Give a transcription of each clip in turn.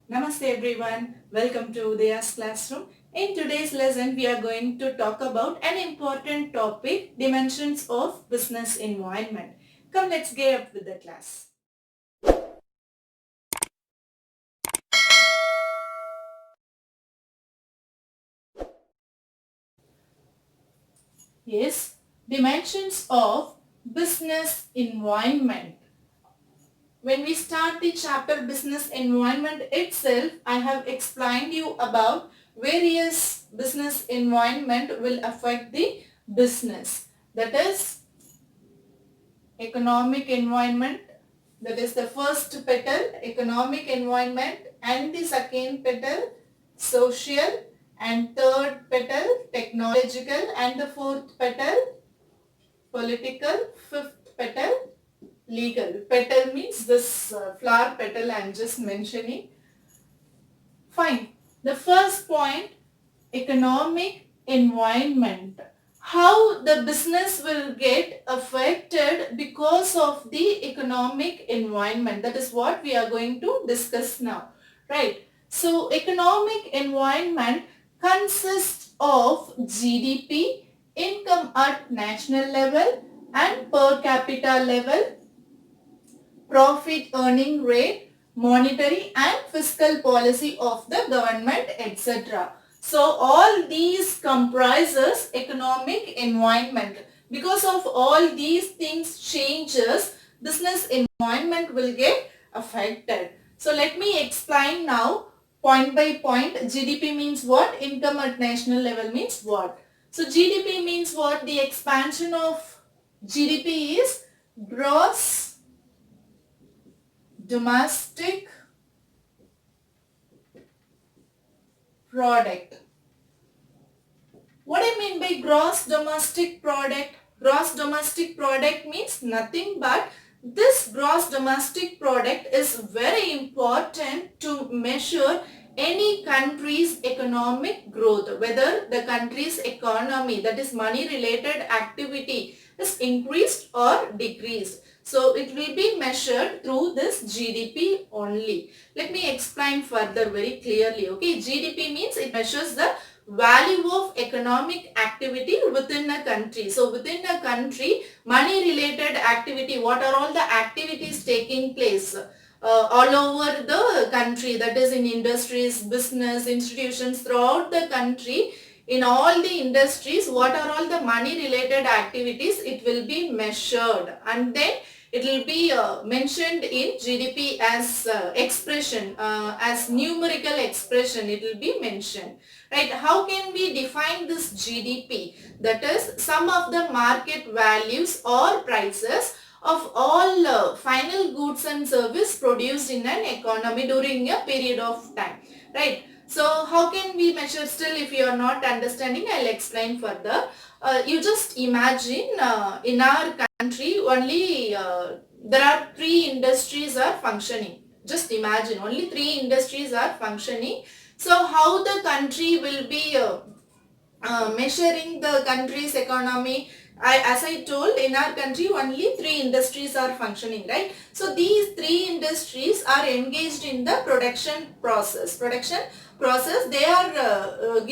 Namaste everyone, welcome to Udaya's classroom. In today's lesson, we are going to talk about an important topic, dimensions of business environment. Come, let's get up with the class. Yes, dimensions of business environment. When we start the chapter business environment itself, I have explained you about various business environment will affect the business. That is economic environment, that is the first petal, economic environment, and the second petal, social, and third petal, technological, and the fourth petal, political, fifth petal, legal. Petal means this flower petal I am just mentioning. Fine. The first point, economic environment. How the business will get affected because of the economic environment. That is what we are going to discuss now. Right. So economic environment consists of GDP, income at national level and per capita level, profit earning rate, monetary and fiscal policy of the government, etc. So all these comprises economic environment. Because of all these things changes, business environment will get affected. So let me explain now point by point. GDP means what? Income at national level means what? So GDP means what? The expansion of GDP is gross domestic product. What I mean by gross domestic product? Gross domestic product means nothing but this gross domestic product is very important to measure any country's economic growth, whether the country's economy, that is money related activity, is increased or decreased. So it will be measured through this GDP only. Let me explain further very clearly. Okay, GDP means it measures the value of economic activity within a country. So within a country, money related activity, what are all the activities taking place all over the country, that is in industries, business, institutions throughout the country. In all the industries, what are all the money related activities, it will be measured and then it will be mentioned in GDP as expression, as numerical expression it will be mentioned. Right? How can we define this GDP? That is sum of the market values or prices of all final goods and service produced in an economy during a period of time. Right? So how can we measure? Still if you are not understanding, I'll explain further. You just imagine in our country only there are three industries are functioning. Just imagine only three industries are functioning. So how the country will be measuring the country's economy? As I told, in our country only three industries are functioning, right? So these three industries are engaged in the production process. They are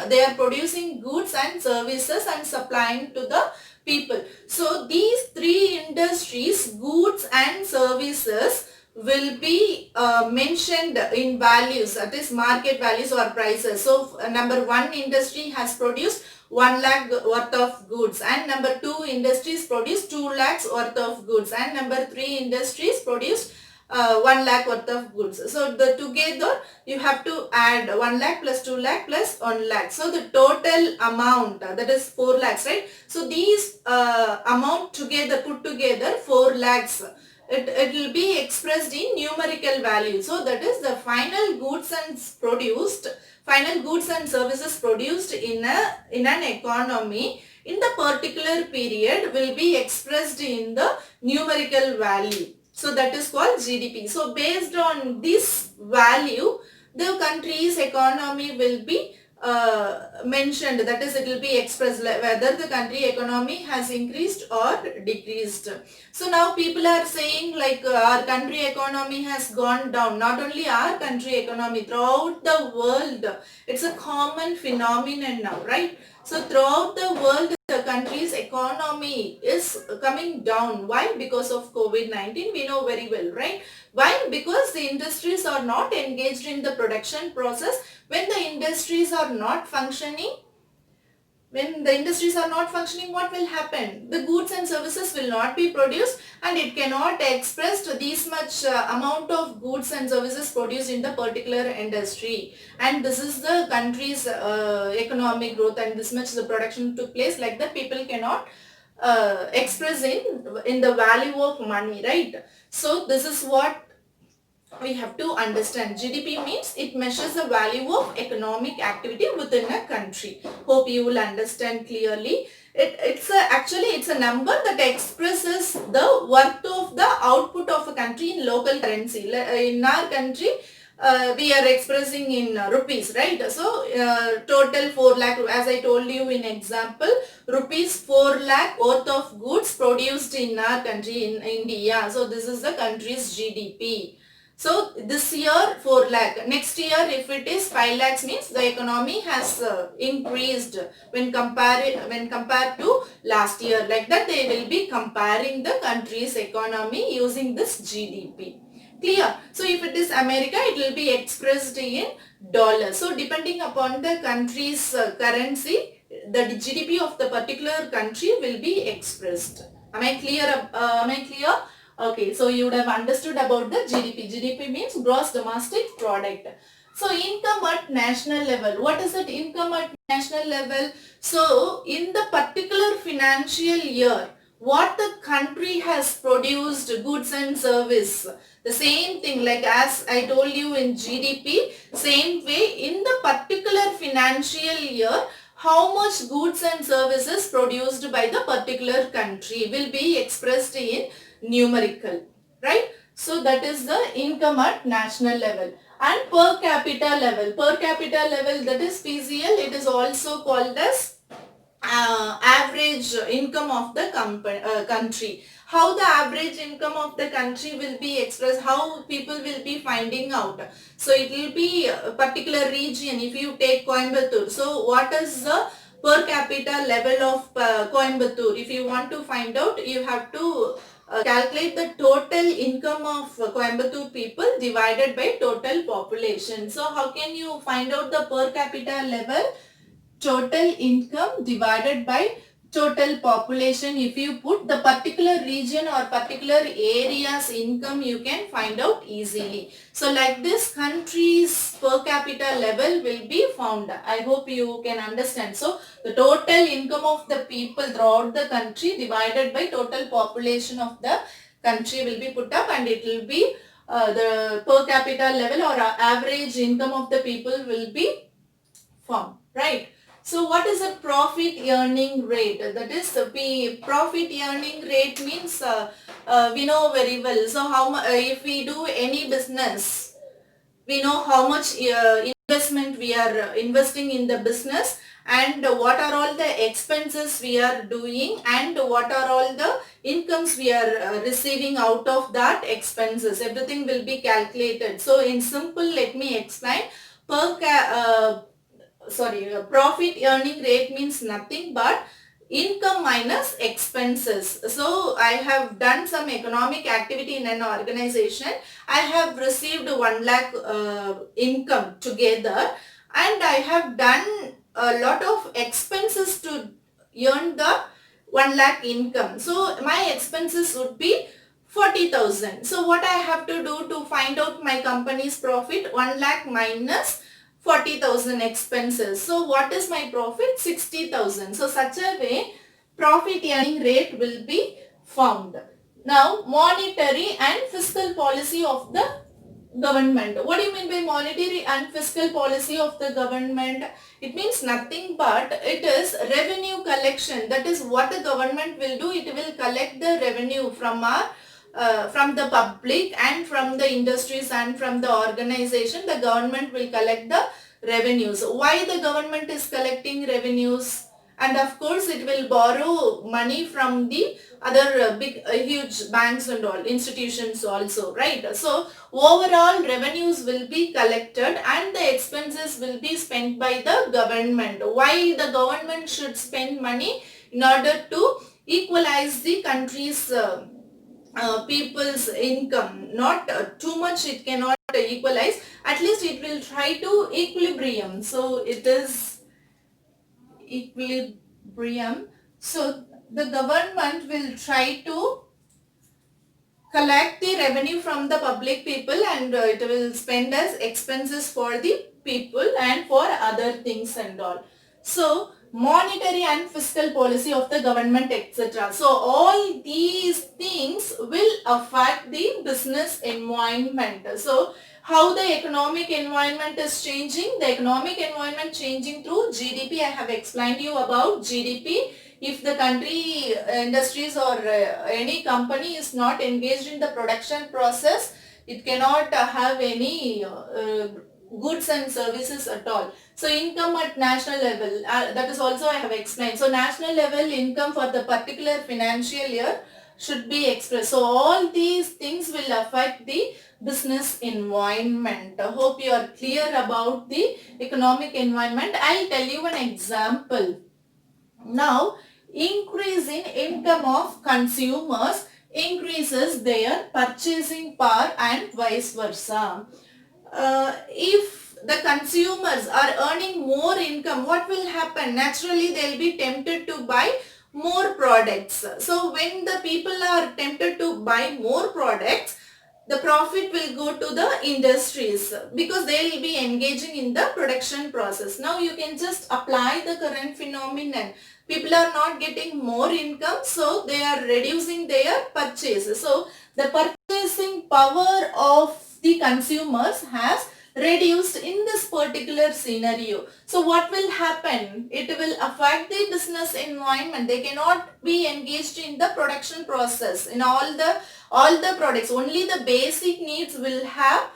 they are producing goods and services and supplying to the people. So these three industries, goods and services, will be mentioned in values, that is market values or prices. So number one industry has produced 1 lakh worth of goods, and number two industries produced 2 lakhs worth of goods, and number three industries produced 1 lakh worth of goods. So the together you have to add 1 lakh plus 2 lakh plus 1 lakh. So the total amount, that is 4 lakhs, right? So these amount together, put together 4 lakhs. It will be expressed in numerical value. So that is the final goods and services produced in an economy in the particular period will be expressed in the numerical value. So that is called GDP. So based on this value, the country's economy will be mentioned, that is it will be expressed whether the country economy has increased or decreased. So now people are saying like our country economy has gone down. Not only our country economy, throughout the world, it's a common phenomenon now, right? So throughout the world, the country's economy is coming down. Why? Because of COVID-19. We know very well, right? Why? Because the industries are not engaged in the production process. When the industries are not functioning, what will happen? The goods and services will not be produced, and it cannot express this much amount of goods and services produced in the particular industry. And this is the country's economic growth, and this much the production took place, like that people cannot express in the value of money, right? So this is what we have to understand. GDP means it measures the value of economic activity within a country. Hope you will understand clearly. Actually it's a number that expresses the worth of the output of a country in local currency. In our country, we are expressing in rupees, right? So total 4 lakh, as I told you in example, rupees 4 lakh worth of goods produced in our country, in India. So this is the country's GDP. So this year 4 lakh. Next year if it is 5 lakhs, means the economy has increased when compared to last year. Like that they will be comparing the country's economy using this GDP. Clear? So if it is America, it will be expressed in dollars. So depending upon the country's currency, the GDP of the particular country will be expressed. Am I clear? Okay, so you would have understood about the GDP. GDP means gross domestic product. So income at national level. What is that income at national level? So in the particular financial year, what the country has produced goods and service. The same thing, like as I told you in GDP, same way in the particular financial year, how much goods and services produced by the particular country will be expressed in numerical, right? So that is the income at national level. And per capita level, that is PCL, it is also called as average income of the country. How the average income of the country will be expressed, how people will be finding out. So it will be a particular region. If you take Coimbatore, so what is the per capita level of Coimbatore? If you want to find out, you have to calculate the total income of Coimbatore people divided by total population. So how can you find out the per capita level? Total income divided by total population. If you put the particular region or particular area's income, you can find out easily. So like this, country's per capita level will be found. I hope you can understand. So the total income of the people throughout the country divided by total population of the country will be put up, and it will be the per capita level or average income of the people will be formed, right? So what is a profit earning rate? That is profit earning rate means we know very well. So if we do any business, we know how much investment we are investing in the business, and what are all the expenses we are doing, and what are all the incomes we are receiving out of that expenses. Everything will be calculated. So in simple, let me explain. Profit earning rate means nothing but income minus expenses. So I have done some economic activity in an organization. I have received 1 lakh income together, and I have done a lot of expenses to earn the 1 lakh income. So my expenses would be 40,000. So what I have to do to find out my company's profit? 1 lakh minus 40,000 expenses. So what is my profit? 60,000. So such a way profit earning rate will be found. Now monetary and fiscal policy of the government. What do you mean by monetary and fiscal policy of the government? It means nothing but it is revenue collection. That is what the government will do. It will collect the revenue from our from the public and from the industries and from the organization, the government will collect the revenues. Why the government is collecting revenues? And of course it will borrow money from the other big huge banks and all institutions also, right? So overall revenues will be collected and the expenses will be spent by the government. Why the government should spend money? In order to equalize the country's people's income. Not too much, it cannot equalize, at least it will try to equilibrium. So it is equilibrium. So the government will try to collect the revenue from the public people and it will spend as expenses for the people and for other things and all. So monetary and fiscal policy of the government, etc. So all these things will affect the business environment. So how the economic environment is changing? The economic environment changing through GDP. I have explained you about GDP. If the country industries or any company is not engaged in the production process, it cannot have any goods and services at all. So income at national level, that is also I have explained. So national level income for the particular financial year should be expressed. So all these things will affect the business environment. I hope you are clear about the economic environment. I'll tell you an example. Now, increase in income of consumers increases their purchasing power and vice versa. If the consumers are earning more income, what will happen? Naturally, they'll be tempted to buy more products. So when the people are tempted to buy more products, the profit will go to the industries because they will be engaging in the production process. Now you can just apply the current phenomenon. People are not getting more income, so they are reducing their purchases. So the purchasing power of the consumers has reduced in this particular scenario. So what will happen? It will affect the business environment. They cannot be engaged in the production process in all the products. Only the basic needs will have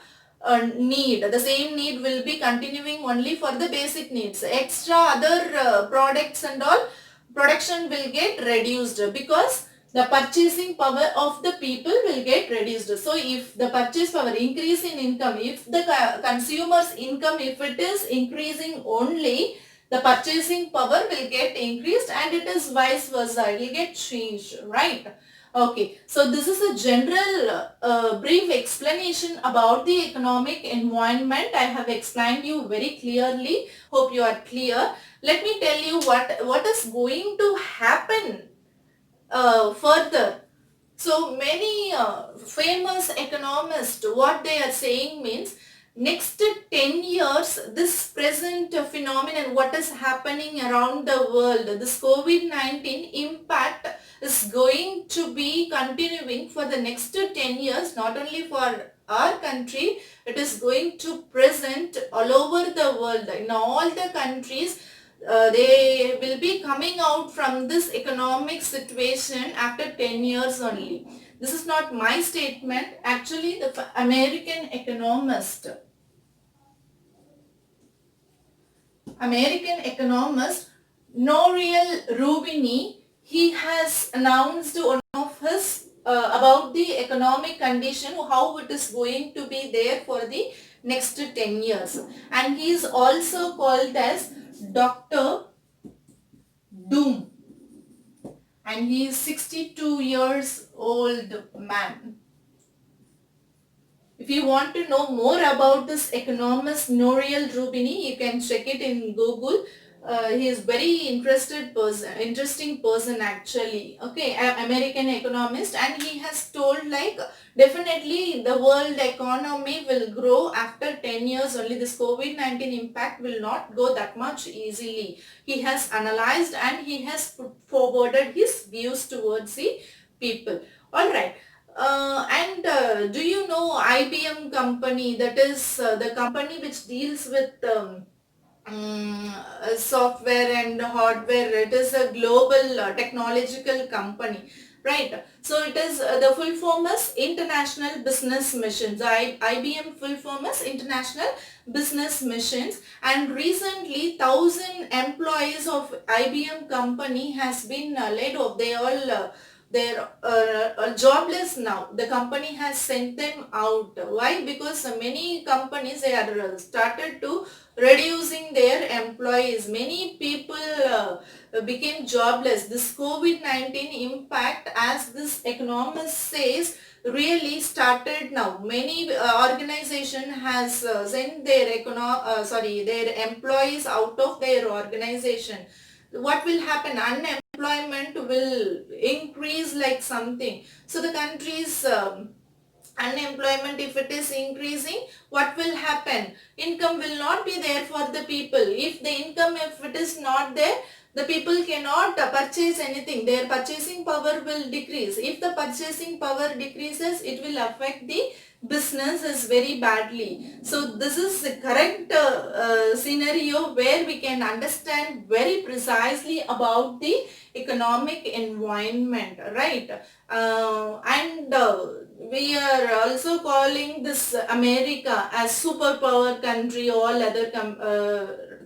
need. The same need will be continuing only for the basic needs. Extra other products and all production will get reduced because the purchasing power of the people will get reduced. So if the purchase power increase in income, if the consumer's income, if it is increasing only, the purchasing power will get increased and it is vice versa. It will get changed, right? Okay, so this is a general brief explanation about the economic environment. I have explained you very clearly. Hope you are clear. Let me tell you what is going to happen further. So many famous economists, what they are saying means next 10 years, this present phenomenon, what is happening around the world, this COVID-19 impact is going to be continuing for the next 10 years, not only for our country, it is going to present all over the world. In all the countries, they will be coming out from this economic situation after 10 years only. This is not my statement. Actually, the American economist Nouriel Roubini, he has announced one of his about the economic condition, how it is going to be there for the next 10 years. And he is also called as Dr. Doom. And he is 62 years old man. If you want to know more about this economist Nouriel Roubini, you can check it in Google. He is very interesting person actually. Okay, American economist, and he has told like definitely the world economy will grow after 10 years only. This COVID-19 impact will not go that much easily. He has analyzed and he has put forwarded his views towards the people. Alright. Do you know IBM company, that is the company which deals with software and hardware? It is a global technological company. right? So it is the full form is International Business Missions. IBM full form is International Business Missions, and recently 1,000 employees of IBM company has been laid off. They all they're jobless now. The company has sent them out. Why? Because many companies, they are started to reducing their employees. Many people became jobless. This COVID-19 impact, as this economist says, really started now. Many organization has sent their their employees out of their organization. What will happen? Unemployment will increase like something. So the country's unemployment, if it is increasing, what will happen? Income will not be there for the people. If the income, if it is not there, the people cannot purchase anything. Their purchasing power will decrease. If the purchasing power decreases, it will affect the businesses very badly. So this is the correct scenario where we can understand very precisely about the economic environment, right? And we are also calling this America as superpower country, all other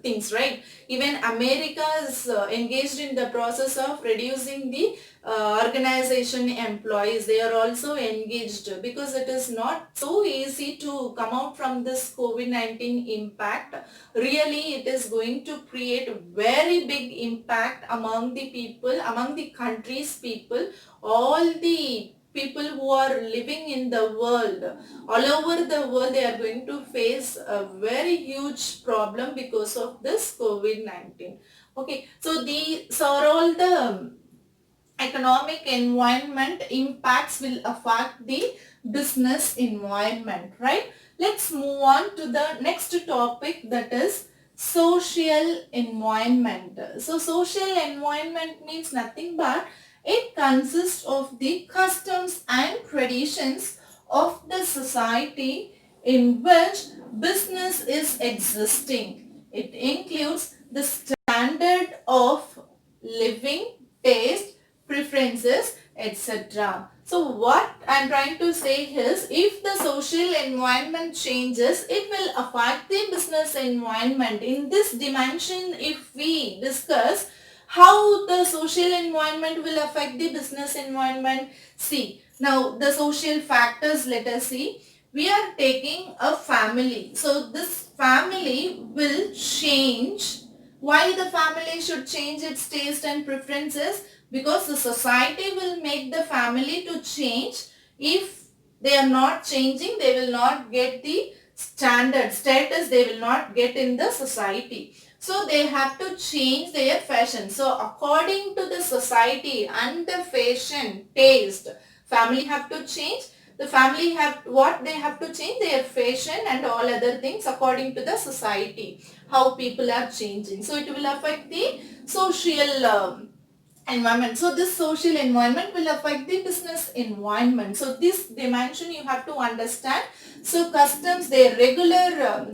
things, right? Even America is engaged in the process of reducing the organization employees. They are also engaged, because it is not so easy to come out from this COVID-19 impact. Really, it is going to create a very big impact among the people, among the country's people, all the people who are living in the world, all over the world. They are going to face a very huge problem because of this COVID-19. Okay, so these are all the economic environment impacts will affect the business environment, right? Let's move on to the next topic, that is social environment. So social environment means nothing but it consists of the customs and traditions of the society in which business is existing. It includes the standard of living, taste, preferences, etc. So what I'm trying to say is, if the social environment changes, it will affect the business environment. In this dimension, if we discuss how the social environment will affect the business environment, see, now the social factors, let us see. We are taking a family. So this family will change. Why the family should change its taste and preferences? Because the society will make the family to change. If they are not changing, they will not get the standard status, they will not get in the society. So they have to change their fashion. So according to the society and the fashion taste, family have to change. The family have what they have to change? Their fashion and all other things according to the society, how people are changing. So it will affect the social environment. So this social environment will affect the business environment. So this dimension you have to understand. So customs, their regular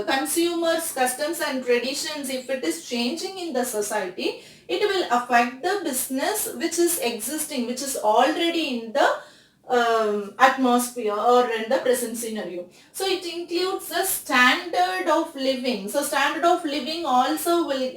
consumers, customs and traditions, if it is changing in the society, it will affect the business which is existing, which is already in the atmosphere or in the present scenario. So it includes the standard of living. So standard of living also will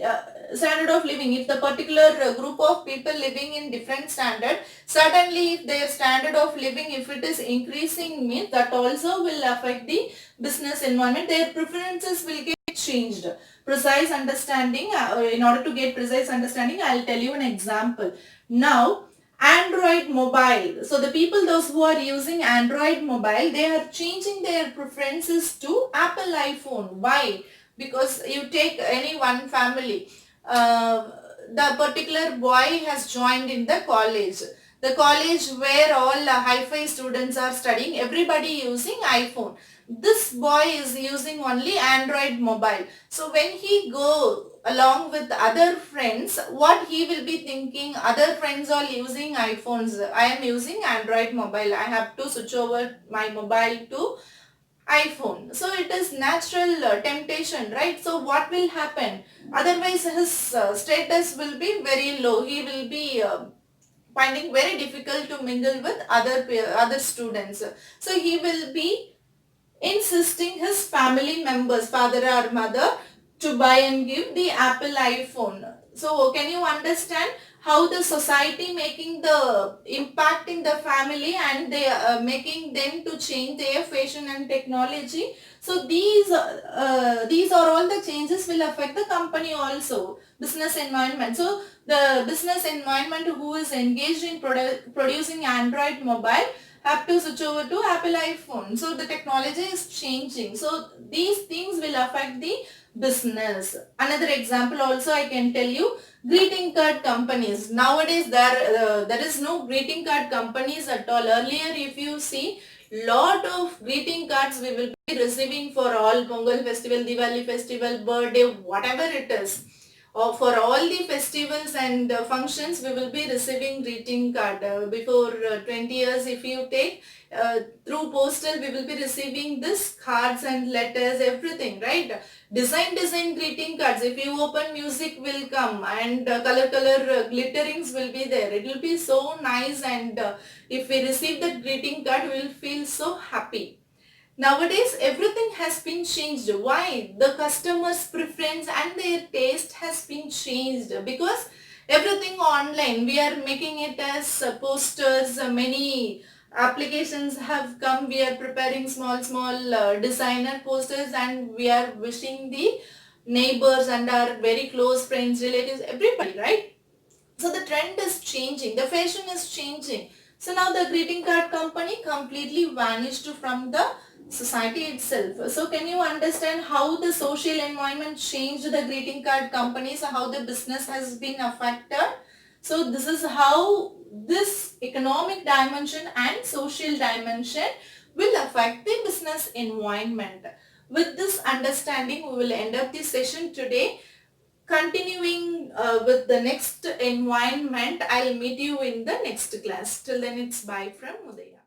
standard of living, if the particular group of people living in different standard, suddenly if their standard of living, if it is increasing, means that also will affect the business environment. Their preferences will get changed. Precise understanding, in order to get precise understanding, I'll tell you an example. Now Android mobile. So the people, those who are using Android mobile, they are changing their preferences to Apple iPhone. Why? Because you take any one family, the particular boy has joined in the college. The college where all hi-fi students are studying, everybody using iPhone. This boy is using only Android mobile. So when he go along with other friends, what he will be thinking, other friends are using iPhones, I am using Android mobile, I have to switch over my mobile to iPhone. So it is natural temptation, right? So what will happen? Otherwise his status will be very low. He will be finding very difficult to mingle with other students. So he will be insisting his family members, father or mother, to buy and give the Apple iPhone. So can you understand how the society making the impact in the family, and they making them to change their fashion and technology. So these are all the changes will affect the company also, business environment. So the business environment who is engaged in producing Android mobile have to switch over to Apple iPhone. So the technology is changing. So these things will affect the business. Another example also I can tell you, greeting card companies. Nowadays there is no greeting card companies at all. Earlier, if you see, lot of greeting cards we will be receiving for all Pongal festival, Diwali festival, birthday, whatever it is. Or for all the festivals and functions, we will be receiving greeting card. Before 20 years, if you take through postal, we will be receiving this cards and letters, everything, right? Design greeting cards. If you open, music will come, and color glitterings will be there. It will be so nice, and if we receive that greeting card, we will feel so happy. Nowadays, everything has been changed. Why? The customer's preference and their taste has been changed, because everything online. We are making it as posters. Many applications have come. We are preparing small designer posters, and we are wishing the neighbors and our very close friends, relatives, everybody, right? So the trend is changing, the fashion is changing. So now the greeting card company completely vanished from the society itself. So can you understand how the social environment changed the greeting card companies, how the business has been affected? So this is how this economic dimension and social dimension will affect the business environment. With this understanding, we will end up the session today. Continuing with the next environment, I'll meet you in the next class. Till then, it's bye from Udaya.